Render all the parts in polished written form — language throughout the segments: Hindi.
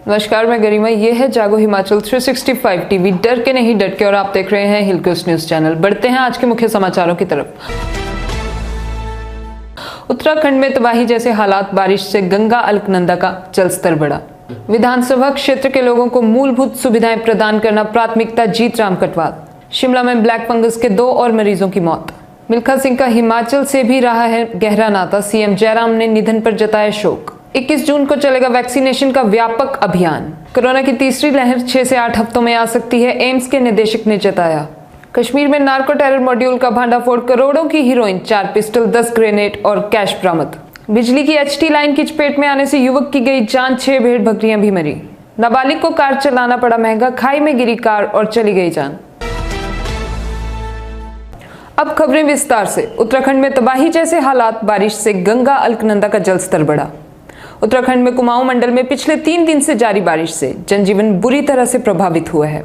नमस्कार, मैं गरिमा। ये है जागो हिमाचल 365 टीवी। डर के नहीं डट के, और आप देख रहे हैं हिल कोस्ट न्यूज चैनल। बढ़ते हैं आज के मुख्य समाचारों की तरफ। उत्तराखंड में तबाही जैसे हालात, बारिश से गंगा अलकनंदा का जलस्तर बढ़ा। विधानसभा क्षेत्र के लोगों को मूलभूत सुविधाएं प्रदान करना प्राथमिकता, जीत राम कटवाल। शिमला में ब्लैक फंगस के 2 और मरीजों की मौत। मिल्खा सिंह का हिमाचल से भी रहा है गहरा नाता, सीएम जयराम ने निधन पर जताया शोक। 21 जून को चलेगा वैक्सीनेशन का व्यापक अभियान। कोरोना की तीसरी लहर 6 से 8 हफ्तों में आ सकती है, एम्स के निदेशक ने जताया। कश्मीर में नार्को टेरर मॉड्यूल का भांडाफोड़, करोड़ों की हीरोइन, 4 पिस्टल, 10 ग्रेनेड और कैश बरामद। बिजली की एचटी लाइन की चपेट में आने से युवक की गई जान, 6 भेड़ बकरियां भी मरी। नाबालिग को कार चलाना पड़ा महंगा, खाई में गिरी कार और चली गई जान। अब खबरें विस्तार से। उत्तराखंड में तबाही जैसे हालात, बारिश से गंगा अलकनंदा का जलस्तर बढ़ा। उत्तराखंड में कुमाऊं मंडल में पिछले 3 दिन से जारी बारिश से जनजीवन बुरी तरह से प्रभावित हुआ है।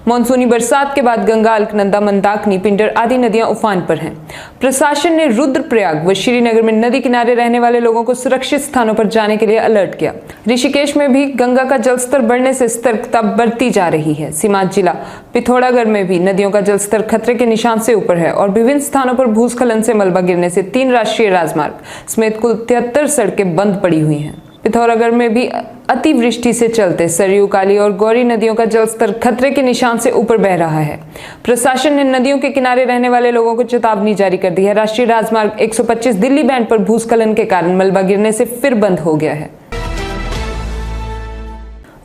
मानसूनी बरसात के बाद गंगा, अलकनंदा, मंदाकिनी, पिंडर आदि नदियां उफान पर हैं। प्रशासन ने रुद्रप्रयाग व श्रीनगर में नदी किनारे रहने वाले लोगों को सुरक्षित स्थानों पर जाने के लिए अलर्ट किया। ऋषिकेश में भी गंगा का जलस्तर बढ़ने से सतर्कता बरती जा रही है। सीमांत जिला पिथौरागढ़ में भी नदियों का जलस्तर खतरे के निशान से ऊपर है और विभिन्न स्थानों पर भूस्खलन से मलबा गिरने से 3 राष्ट्रीय राजमार्ग समेत कुल 73 सड़कें बंद पड़ी हुई हैं। पिथौरागढ़ में भी अतिवृष्टि से चलते सरयू, काली और गौरी नदियों का जलस्तर खतरे के निशान से ऊपर बह रहा है। प्रशासन ने नदियों के किनारे रहने वाले लोगों को चेतावनी जारी कर दी है। राष्ट्रीय राजमार्ग 125 दिल्ली बैंड पर भूस्खलन के कारण मलबा गिरने से फिर बंद हो गया है।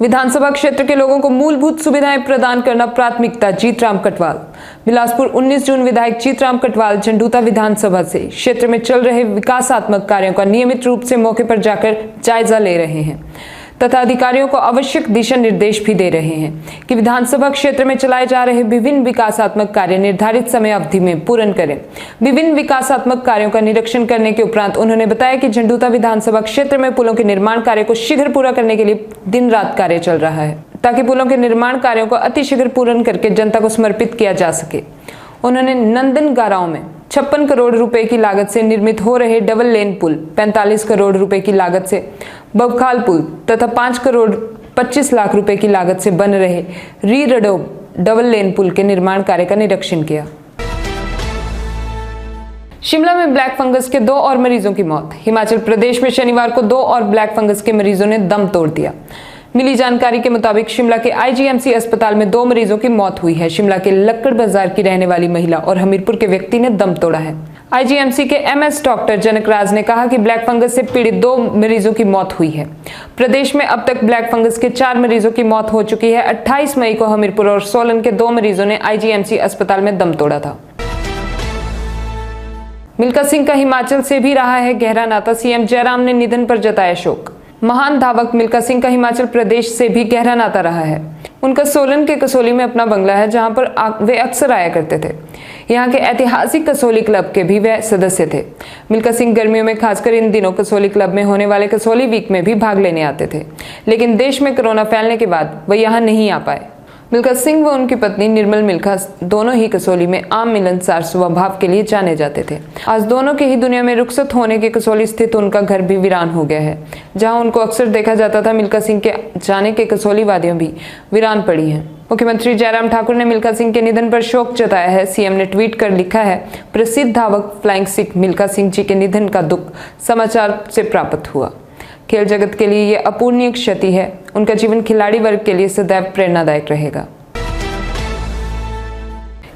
विधानसभा क्षेत्र के लोगों को मूलभूत सुविधाएं प्रदान करना प्राथमिकता, जीत राम कटवाल। बिलासपुर 19 जून विधायक जीत राम कटवाल झंडूता विधानसभा से क्षेत्र में चल रहे विकासात्मक कार्यों का नियमित रूप से मौके पर जाकर जायजा ले रहे हैं तथा अधिकारियों को आवश्यक दिशा निर्देश भी दे रहे हैं कि विधानसभा क्षेत्र में चलाए जा रहे विभिन्न विकासात्मक कार्य निर्धारित समय अवधि में पूर्ण करें। विभिन्न विकासात्मक कार्यों का निरीक्षण करने के उपरांत उन्होंने बताया कि झंडूता विधानसभा क्षेत्र में पुलों के निर्माण कार्य को शीघ्र पूरा करने के लिए दिन रात कार्य चल रहा है ताकि पुलों के निर्माण कार्यों को अतिशीघ्र पूर्ण करके जनता को समर्पित किया जा सके। उन्होंने नंदनगाराव में 56 करोड़ रुपए की लागत से निर्मित हो रहे डबल लेन पुल, 45 करोड़ रुपए की लागत से बबखाल पुल तथा 5 करोड़ 25 लाख रुपए की लागत से बन रहे रीरडोब डबल लेन पुल के निर्माण कार्य का निरीक्षण किया। शिमला में ब्लैक फंगस के 2 और मरीजों की मौत। हिमाचल प्रदेश में शनिवार को 2 और ब्लैक फंगस के मरीजों ने दम तोड़ दिया। मिली जानकारी के मुताबिक शिमला के आईजीएमसी अस्पताल में 2 मरीजों की मौत हुई है। शिमला के लक्कड़ बाजार की रहने वाली महिला और हमीरपुर के व्यक्ति ने दम तोड़ा है। आईजीएमसी के एमएस डॉक्टर जनक राज ने कहा कि ब्लैक फंगस से पीड़ित 2 मरीजों की मौत हुई है। प्रदेश में अब तक ब्लैक फंगस के 4 मरीजों की मौत हो चुकी है। 28 मई को हमीरपुर और सोलन के 2 मरीजों ने आईजीएमसी अस्पताल में दम तोड़ा था। मिल्खा सिंह का हिमाचल से भी रहा है गहरा नाता, सीएम जयराम ने निधन पर जताया शोक। महान धावक मिल्खा सिंह का हिमाचल प्रदेश से भी गहरा नाता रहा है। उनका सोलन के कसोली में अपना बंगला है जहां पर वे अक्सर आया करते थे। यहाँ के ऐतिहासिक कसोली क्लब के भी वे सदस्य थे। मिल्खा सिंह गर्मियों में, खासकर इन दिनों, कसोली क्लब में होने वाले कसोली वीक में भी भाग लेने आते थे, लेकिन देश में कोरोना फैलने के बाद वह यहाँ नहीं आ पाए। मिल्खा सिंह व उनकी पत्नी निर्मल मिल्खा दोनों ही कसोली में आम मिलनसार स्वभाव के लिए जाने जाते थे। आज दोनों के ही दुनिया में रुखसत होने के कसोली स्थित उनका घर भी वीरान हो गया है। जहां उनको अक्सर देखा जाता था, मिल्खा सिंह के जाने के कसोली वादियां भी वीरान पड़ी हैं। मुख्यमंत्री जयराम ठाकुर ने मिल्खा सिंह के निधन पर शोक जताया है। सीएम ने ट्वीट कर लिखा है, प्रसिद्ध धावक फ्लाइंग सिख मिल्खा सिंह जी के निधन का दुख समाचार से प्राप्त हुआ। खेल जगत के लिए यह अपूर्णीय क्षति है। उनका जीवन खिलाड़ी वर्ग के लिए सदैव प्रेरणादायक रहेगा।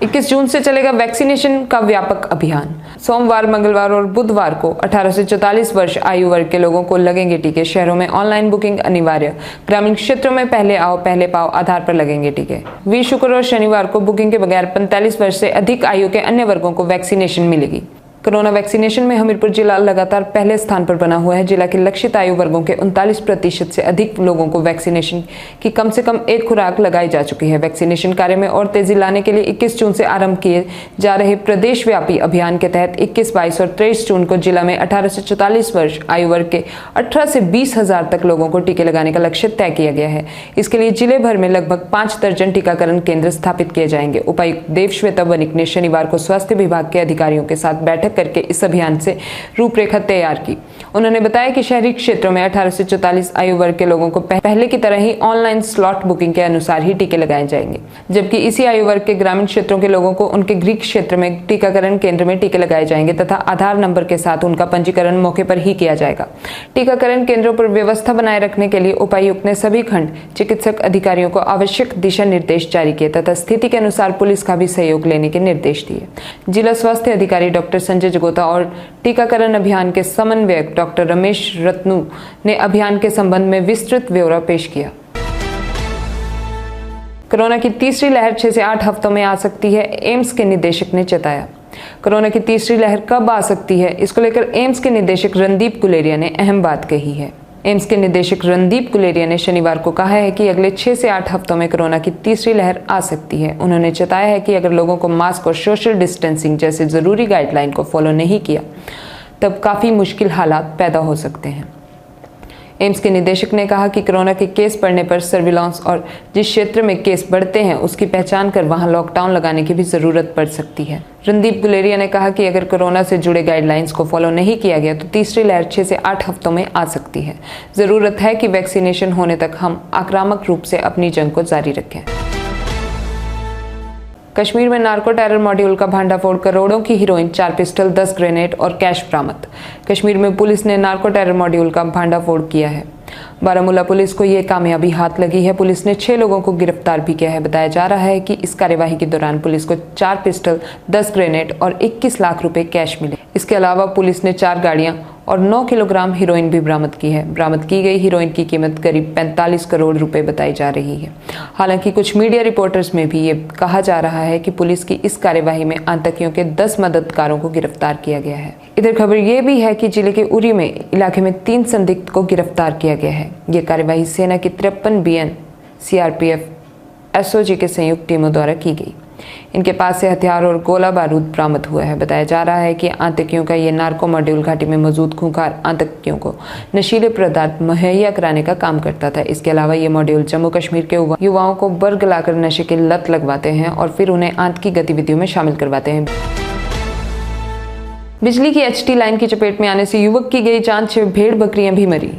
21 जून से चलेगा वैक्सीनेशन का व्यापक अभियान। सोमवार, मंगलवार और बुधवार को 18 से 44 वर्ष आयु वर्ग के लोगों को लगेंगे टीके। शहरों में ऑनलाइन बुकिंग अनिवार्य। ग्रामीण क्षेत्रों में पहले आओ पहले पाओ आधार पर लगेंगे टीके। वीर, शुक्र और शनिवार को बुकिंग के बगैर 45 वर्ष से अधिक आयु के अन्य वर्गों को वैक्सीनेशन मिलेगी। कोरोना वैक्सीनेशन में हमीरपुर जिला लगातार पहले स्थान पर बना हुआ है। जिला के लक्षित आयु वर्गों के 39% से अधिक लोगों को वैक्सीनेशन की कम से कम 1 खुराक लगाई जा चुकी है। वैक्सीनेशन कार्य में और तेजी लाने के लिए 21 जून से आरंभ किए जा रहे प्रदेश व्यापी अभियान के तहत 21, 22 और 23 जून को जिला में 18 से 44 वर्ष आयु वर्ग के 18 से 20 हजार तक लोगों को टीके लगाने का लक्ष्य तय किया गया है। इसके लिए जिले भर में लगभग 5 दर्जन टीकाकरण केंद्र स्थापित किए जाएंगे। उपायुक्त देवश्वेता वनिक ने शनिवार को स्वास्थ्य विभाग के अधिकारियों के साथ बैठक बैठक करके इस अभियान से रूपरेखा तैयार की। उन्होंने बताया कि शहरी क्षेत्रों में 18 से 44 आयु वर्ग के लोगों को पहले की तरह ही ऑनलाइन स्लॉट बुकिंग के अनुसार ही टीके लगाए जाएंगे, जबकि इसी आयु वर्ग के ग्रामीण क्षेत्रों के लोगों को उनके गृह क्षेत्र में टीकाकरण केंद्र में टीके लगाए जाएंगे तथा आधार नंबर के साथ उनका पंजीकरण मौके पर ही किया जाएगा। टीकाकरण केंद्रों पर व्यवस्था बनाए रखने के लिए उपायुक्त ने सभी खंड चिकित्सक अधिकारियों को आवश्यक दिशा निर्देश जारी किए तथा स्थिति के अनुसार पुलिस का भी सहयोग लेने के निर्देश दिए। जिला स्वास्थ्य अधिकारी डॉक्टर संजय जगोता और टीकाकरण अभियान के समन्वयक डॉक्टर रमेश रत्नू ने अभियान के संबंध में विस्तृत ब्यौरा पेश किया। कोरोना की तीसरी लहर 6 से 8 हफ्तों में आ सकती है, एम्स के निदेशक ने चेताया। कोरोना की तीसरी लहर कब आ सकती है, इसको लेकर एम्स के निदेशक रणदीप गुलेरिया ने अहम बात कही है। एम्स के निदेशक रणदीप गुलेरिया ने शनिवार को कहा है कि अगले 6 से 8 हफ्तों में कोरोना की तीसरी लहर आ सकती है। उन्होंने चेताया है कि अगर लोगों को मास्क और सोशल डिस्टेंसिंग जैसे जरूरी गाइडलाइन को फॉलो नहीं किया तब काफी मुश्किल हालात पैदा हो सकते हैं। एम्स के निदेशक ने कहा कि कोरोना के केस बढ़ने पर सर्विलांस और जिस क्षेत्र में केस बढ़ते हैं उसकी पहचान कर वहां लॉकडाउन लगाने की भी जरूरत पड़ सकती है। रणदीप गुलेरिया ने कहा कि अगर कोरोना से जुड़े गाइडलाइंस को फॉलो नहीं किया गया तो तीसरी लहर 6 से 8 हफ्तों में आ सकती है। जरूरत है कि वैक्सीनेशन होने तक हम आक्रामक रूप से अपनी जंग को जारी रखें। कश्मीर में नार्को टेरर मॉड्यूल का भांडाफोड़, करोड़ों की हीरोइन, 4 पिस्टल, 10 ग्रेनेड और कैश बरामद। कश्मीर में पुलिस ने नार्को टेरर मॉड्यूल का भांडाफोड़ किया है। बारामूला पुलिस को ये कामयाबी हाथ लगी है। पुलिस ने 6 लोगों को गिरफ्तार भी किया है। बताया जा रहा है कि इस कार्यवाही के दौरान पुलिस को 4 पिस्टल, 10 ग्रेनेड और 21 लाख रुपए कैश मिले। इसके अलावा पुलिस ने 4 गाड़ियां और 9 किलोग्राम हीरोइन भी बरामद की है। बरामद की गई हीरोइन की कीमत करीब 45 करोड़ रुपए बताई जा रही है। हालांकि कुछ मीडिया रिपोर्टर्स में भी ये कहा जा रहा है कि पुलिस की इस कार्यवाही में आतंकियों के 10 मददगारों को गिरफ्तार किया गया है। इधर खबर ये भी है कि जिले के उरी में इलाके में 3 संदिग्ध को गिरफ्तार किया गया है। ये कार्यवाही सेना की 53 BN, CRPF, SOG के संयुक्त टीमों द्वारा की गई। इनके पास से हथियार और गोला बारूद बरामद हुआ है। बताया जा रहा है कि आतंकियों का ये नार्को मॉड्यूल घाटी में मौजूद खूंखार आतंकियों को नशीले पदार्थ मुहैया कराने का काम करता था। इसके अलावा ये मॉड्यूल जम्मू कश्मीर के युवाओं को बरगलाकर नशे की लत लगवाते हैं और फिर उन्हें आतंकी गतिविधियों में शामिल करवाते हैं। बिजली की HT लाइन की चपेट में आने से युवक की गई जान, 6 भेड़ बकरियां भी मरी।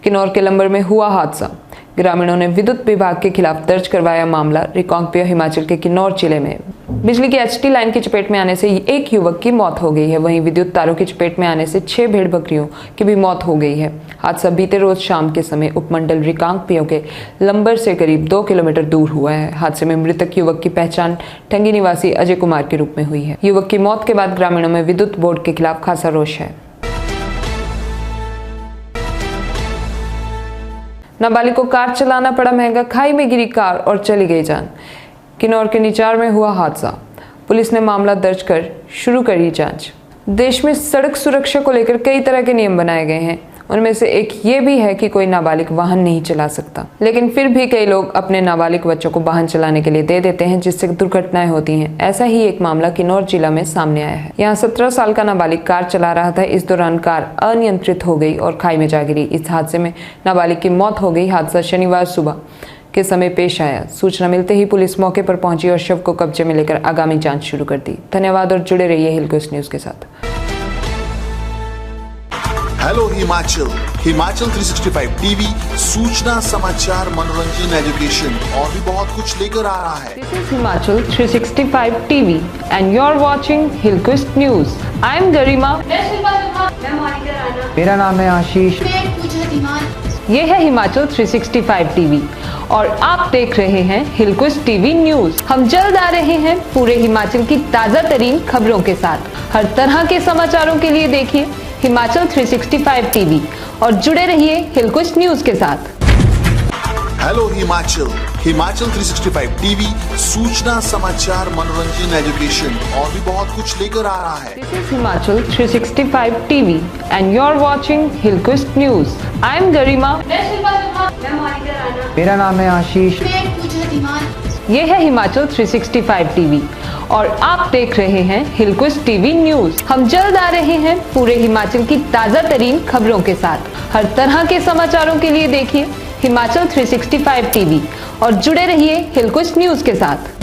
किन्नौर के लंबर में हुआ हादसा। ग्रामीणों ने विद्युत विभाग के खिलाफ दर्ज करवाया मामला। रिकांगपिओ हिमाचल के किन्नौर जिले में बिजली की HT लाइन की चपेट में आने से एक युवक की मौत हो गई है। वहीं विद्युत तारों की चपेट में आने से 6 भेड़ बकरियों की भी मौत हो गई है। हादसा बीते रोज शाम के समय उपमंडल रिकांगपिओ के लंबर से करीब 2 किलोमीटर दूर हुआ है। हादसे में मृतक युवक की पहचान ठंगी निवासी अजय कुमार के रूप में हुई है। युवक की मौत के बाद ग्रामीणों में विद्युत बोर्ड के खिलाफ खासा रोष है। नाबालिग को कार चलाना पड़ा महंगा, खाई में गिरी कार और चली गई जान। किन्नौर के निचार में हुआ हादसा। पुलिस ने मामला दर्ज कर शुरू करी जांच। देश में सड़क सुरक्षा को लेकर कई तरह के नियम बनाए गए हैं। उनमें से एक ये भी है कि कोई नाबालिग वाहन नहीं चला सकता, लेकिन फिर भी कई लोग अपने नाबालिग बच्चों को वाहन चलाने के लिए दे देते हैं, जिससे दुर्घटनाएं होती हैं। ऐसा ही एक मामला किन्नौर जिला में सामने आया है। यहाँ 17 साल का नाबालिग कार चला रहा था। इस दौरान कार अनियंत्रित हो गई और खाई में जा गिरी। इस हादसे में नाबालिग की मौत हो गई। हादसा शनिवार सुबह के समय पेश आया। सूचना मिलते ही पुलिस मौके पर पहुंची और शव को कब्जे में लेकर आगामी जांच शुरू कर दी। धन्यवाद और जुड़े रहिए हिलकोस्ट न्यूज के साथ। हेलो हिमाचल, हिमाचल 365 टीवी सूचना, समाचार, मनोरंजन, एजुकेशन और भी बहुत कुछ लेकर आ रहा है। This is Himachal 365 TV and you're watching Hillquist News. I am Garima. मेरा नाम है आशीष। ये है हिमाचल 365 टीवी और आप देख रहे हैं हिलक्विस्ट टीवी न्यूज। हम जल्द आ रहे हैं पूरे हिमाचल की ताजा तरीन खबरों के साथ। हर तरह के समाचारों के लिए देखिए हिमाचल 365 टीवी और जुड़े रहिए हिलक्विस्ट न्यूज के साथ। हेलो हिमाचल, हिमाचल 365 टीवी सूचना, समाचार, मनोरंजन, एजुकेशन और भी बहुत कुछ लेकर आ रहा है। This is Himachal 365 TV and you're watching Hillquist News. I am Garima. मेरा नाम है आशीष। ये है हिमाचल 365 टीवी और आप देख रहे हैं हिलक्विस्ट टीवी न्यूज। हम जल्द आ रहे हैं पूरे हिमाचल की ताजा तरीन खबरों के साथ। हर तरह के समाचारों के लिए देखिए हिमाचल 365 टीवी और जुड़े रहिए हिलक्विस्ट न्यूज के साथ।